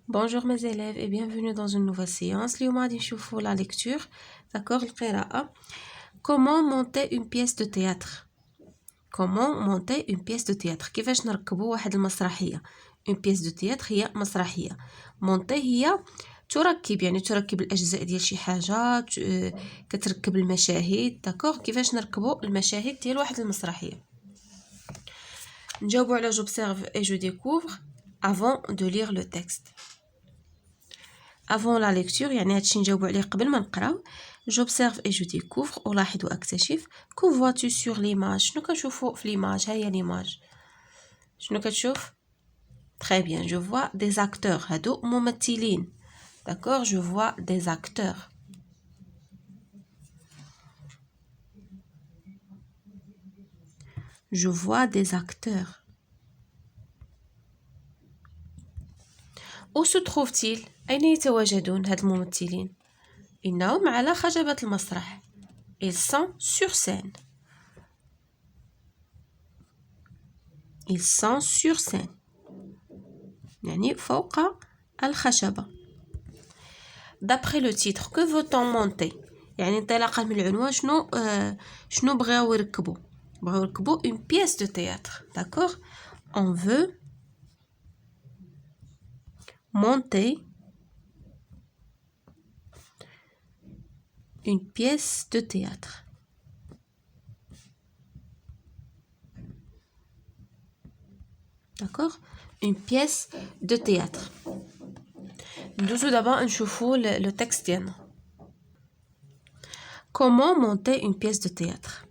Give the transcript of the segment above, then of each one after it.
Bonjour mes élèves et bienvenue dans une nouvelle séance. اليوم غادي نشوفوا la lecture, d'accord, القراءة. Comment monter une pièce de théâtre? Comment monter une pièce de théâtre? كيفاش نركبوا واحد المسرحية؟ Une pièce de théâtre هي مسرحية. Monter هي تركب، يعني تركب الأجزاء ديال شي حاجة، كتركب المشاهد، d'accord. كيفاش نركبوا المشاهد ديال واحد المسرحية؟ نجاوبوا على j'observe et je découvre avant de lire le texte. Avant la lecture يعني هادشي نجاوبوا عليه قبل ما نقراو. J'observe et je découvre، ألاحظ وأكتشف. Que vois-tu sur l'image؟ شنو كنشوفوا في l'image؟ ها هي l'image. شنو كتشوف؟ Très bien, je vois des acteurs. هادو ممثلين. D'accord, je vois des acteurs. Je vois des acteurs. Où se trouvent-ils؟ أين يتواجدون هاد الممثلين؟ إنهم على خشبة المسرح. Ils sont sur scène. Ils sont sur scène. يعني فوق الخشبة. D'après le titre, que veut-on monter؟ يعني انطلاقا من العنوان شنو بغاو يركبوا؟ بغاو يركبوا une pièce de théâtre, d'accord. On veut monter une pièce de théâtre. D'accord, une pièce de théâtre. ندوزو دابا نشوفوا le texte ديالنا. Comment monter une pièce de théâtre?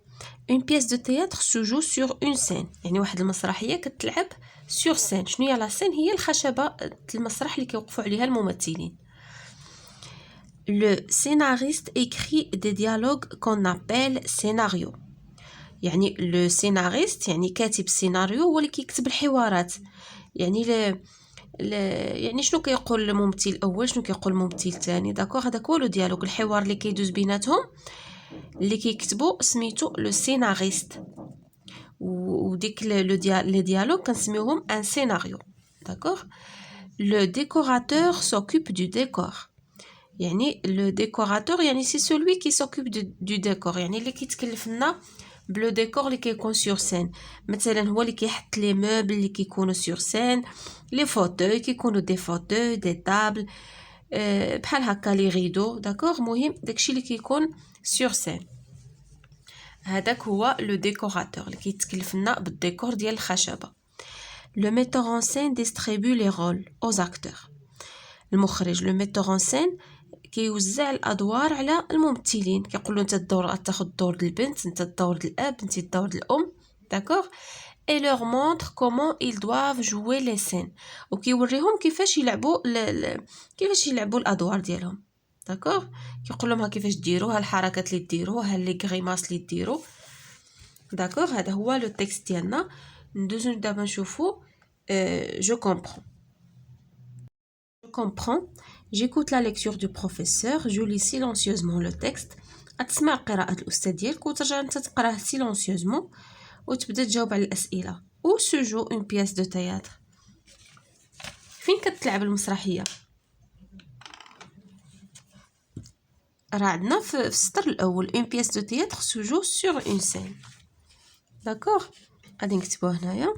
Une pièce de théâtre se joue sur une scène. يعني واحد المسرحية كتلعب sur scène. شنو هي la scène؟ هي الخشبة المسرح اللي كيوقفوا عليها الممثلين. Le scénariste écrit des dialogues qu'on appelle scénario. يعني le scénariste يعني كاتب السيناريو هو اللي كيكتب الحوارات. يعني يعني شنو كيقول الممثل الاول، شنو كيقول الممثل الثاني، داكوغ. هذاك هو لو ديالوج، الحوار اللي كيدوز بيناتهم اللي كيكتبوا سميتو لو سيناريست. وديك لي ديالوج كنسميوهم ان سيناريو، داكوغ. لو ديكوراتور s'occupe du décor. يعني لو ديكوراتور يعني سي سولوي كي s'occupe du décor، يعني اللي كيتكلف لنا بلو ديكور اللي كيكون سور سين. مثلا هو اللي كيحط لي موبل اللي كيكونوا سور سين، لي فوتوي كيكونوا دي فوتوي، دي طابل، بحال هكا لي غيدو، داكوغ. مهم داكشي اللي كيكون سور سين هذاك هو لو ديكوراتور اللي كيتكلف لنا بالديكور ديال الخشبه. لو ميتور اون سين ديستريبيو لي رول اوز اكتور. المخرج لو ميتور اون سين كيوزع الادوار على الممثلين، كيقول له انت الدور تاخذ الدور ديال البنت، انت الدور ديال الاب، انت الدور ديال الام، داكوغ. et leur montre comment ils doivent jouer les scènes. وكيوريهم كيفاش يلعبوا كيفاش يلعبوا الادوار ديالهم، داكوغ. كيقول لهم ها كيفاش ديروا، ها الحركات اللي ديروا، ها لي غريماس اللي ديروا، داكوغ. هذا هو لو تكست ديالنا. ندوزو دابا نشوفوا جو كومبرون. Je comprends. J'écoute la lecture du professeur. Je lis silencieusement le texte. أتسمع قراءة الأستاذ ديالك وترجع أنت تقراه silencieusement وتبدا تجاوب على الأسئلة. Où se joue une pièce de théâtre؟ فين كتلعب المسرحية؟ راه عندنا في السطر الأول une pièce de théâtre se joue sur une scène. d'accord. غادي نكتبوها هنايا.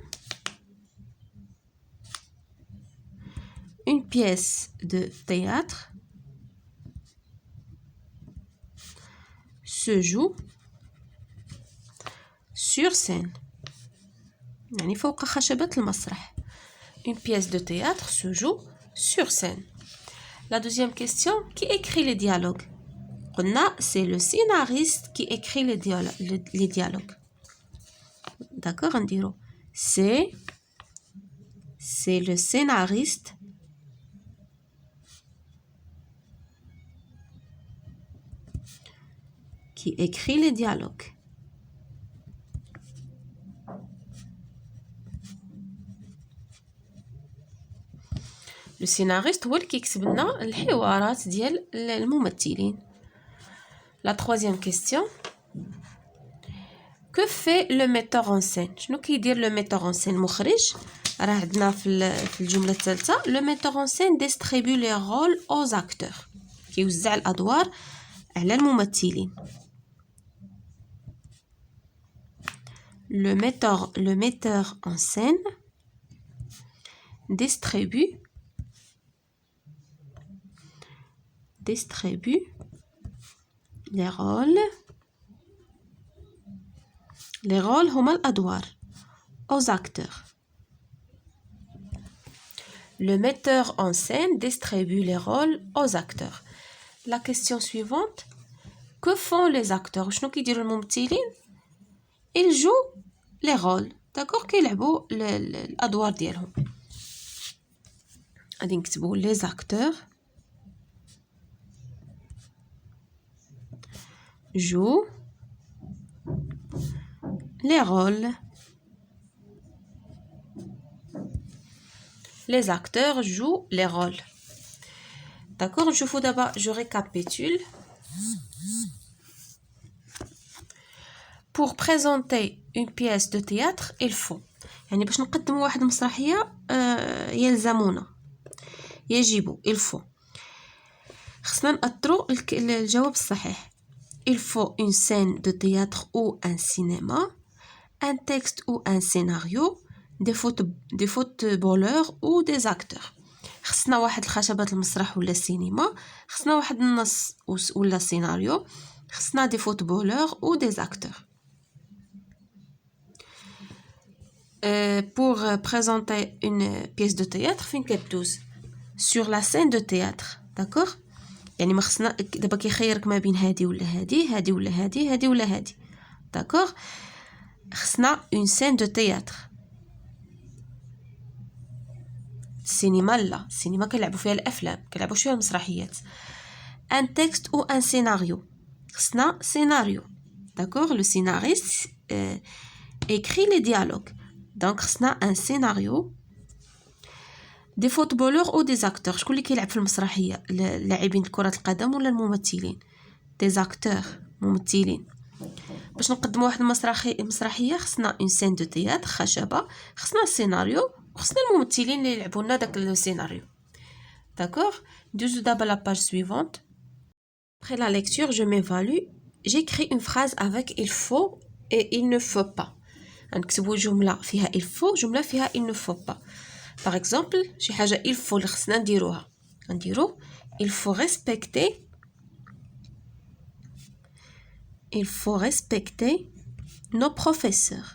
Une pièce de théâtre se joue sur scène. يعني فوق خشبة المسرح. Une pièce de théâtre se joue sur scène. La deuxième question, qui écrit les dialogues? قلنا c'est le scénariste qui écrit les dialogues. D'accord, نديرو c'est le scénariste qui écrit les dialogues. لو سيناريست هو اللي كيكتب لنا الحوارات ديال الممثلين. لا troisième question, que fait le metteur en scène؟ شنو كيدير لو metteur en scène؟ المخرج راه عندنا في الجمله الثالثه لو ميتور ان سين ديستريبيو لي رول اوز اكتور كيوزع الادوار على الممثلين. le metteur en scène distribue les rôles هما الأدوار aux acteurs. Le metteur en scène distribue les rôles aux acteurs. La question suivante, que font les acteurs؟ شنو كيديروا الممثلين؟ ils jouent les rôles. d'accord كيلعبوا الأدوار ديالهم. غادي نكتبوا les acteurs jouent les rôles. Les acteurs jouent les rôles. D'accord, je récapitule. Pour présenter une pièce de théâtre, il faut يعني باش نقدموا واحد المسرحية يلزمنا il faut خصنا نأطروا الجواب الصحيح. Il faut une scène de théâtre ou un cinéma, un texte ou un scénario, des footballeurs ou des acteurs. خصنا واحد الخشبة المسرح ولا السينما، خصنا واحد النص ولا سيناريو، خصنا des footballeurs ou des acteurs. Pour présenter une pièce de théâtre فين كدوز sur la scène de théâtre. d'accord يعني ما خصنا دابا كيخيرك ما بين هادي ولا هادي، هادي ولا هادي، هادي ولا هادي. d'accord خصنا une scène de théâtre. السينما لا، السينما كنلعبوا فيها الافلام، كنلعبوا فيها المسرحيات. un texte ou un scénario خصنا سيناريو. d'accord le scénariste écrit les dialogues. donc خصنا un scénario. des footballeurs ou des acteurs شكون اللي كيلعب في المسرحيه؟ اللاعبين كره القدم ولا الممثلين؟ des acteurs ممثلين. باش نقدموا واحد المسرحيه خصنا une scène de théâtre خشبه، خصنا السيناريو وخصنا الممثلين اللي يلعبوا لنا داك السيناريو. d'accord دوزو دابا la page suivante. après la lecture je m'évalue, j'écris une phrase avec il faut et il ne faut pas. نكتبوا جمله فيها il faut، جمله فيها il ne faut pas. par exemple شي حاجه il faut اللي خصنا نديروها نديرو il faut respecter nos professeurs.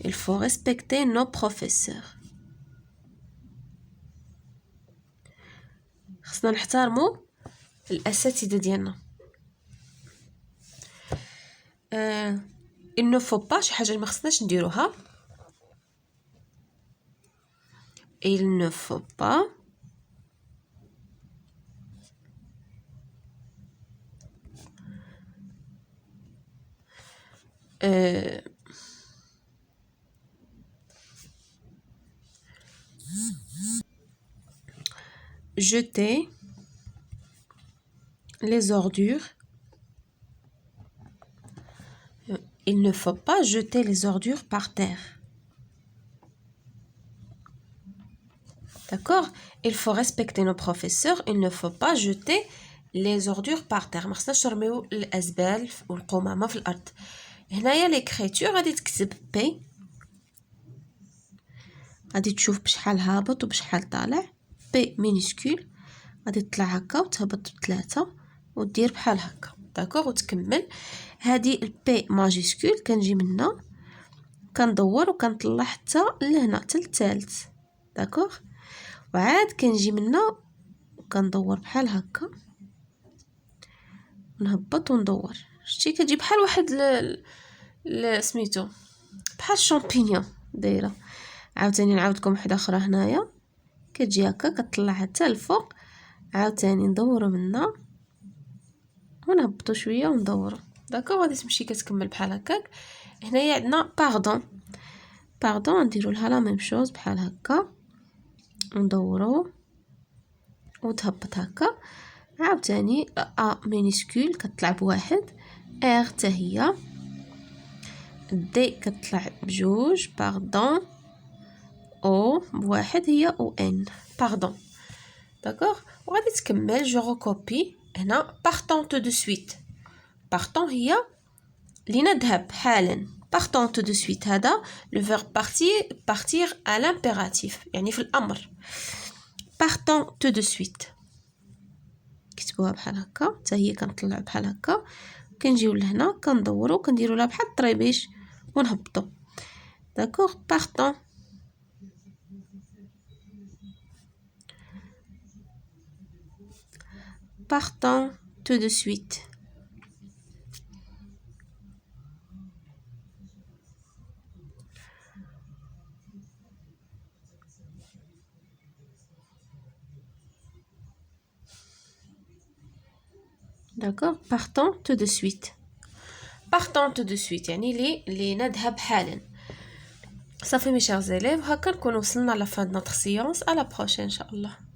il faut respecter nos professeurs. خصنا نحترموا الاساتذه ديالنا. il ne faut pas شي حاجه ما خصناش نديروها. il ne faut pas jeter les ordures. il ne faut pas jeter les ordures par terre. d'accord il faut respecter nos professeurs. il ne faut pas jeter les ordures par terre. ما خصناش نرميو الازبال والقمامه في الارض. هنايا ليكريتور غادي تكتب بي، غادي تشوف بشحال هابط وبشحال طالع. بي مينيسكول غادي تطلع هكا وتهبط ب3 ودير بحال هكا. داكوغ وتكمل. هذه البي ماجيسكول كنجي منها كندور وكنطلع حتى لهنا حتى للثالث. داكوغ وعاد كنجي منها وكندور بحال هكا نهبط وندور. شتي كتجي بحال واحد سميتو بحال الشامبينيون دايره. عاوتاني نعاودكم وحده اخرى هنايا كتجي هكا كتطلع حتى الفوق، عاوتاني ندورو منا ونهبطو شويه وندورو. داكوغ غادي تمشي كتكمل بحال هكاك. هنايا عندنا باردون نديرو لها لا ميم شوز بحال هكا وندورو وتهبط هكا. عاوتاني ا مينيسكول كتطلع بواحد، ار حتى هي، دي كتطلع بجوج باردون او بواحد هي او ان باردون داكوغ وغادي تكمل جو ريكوبي هنا بارتون تو دو سويت بارتون هي لنذهب حالا بارتون تو دو سويت هذا لو فيرب بارتير ا لامبيراتيف يعني في الامر بارتون تو دو سويت كتبوها بحال هكا حتى هي كنطلع بحال هكا كنجيو لهنا كندورو كنديروا لها بحال الطريبيش ونهبطوا داكوغ بارتون partons tout de suite. D'accord, partons tout de suite. Partons tout de suite يعني لي نذهب حالا. صافي mes chers élèves هكا نكون وصلنا à la fin de notre séance. À la prochaine إن شاء الله.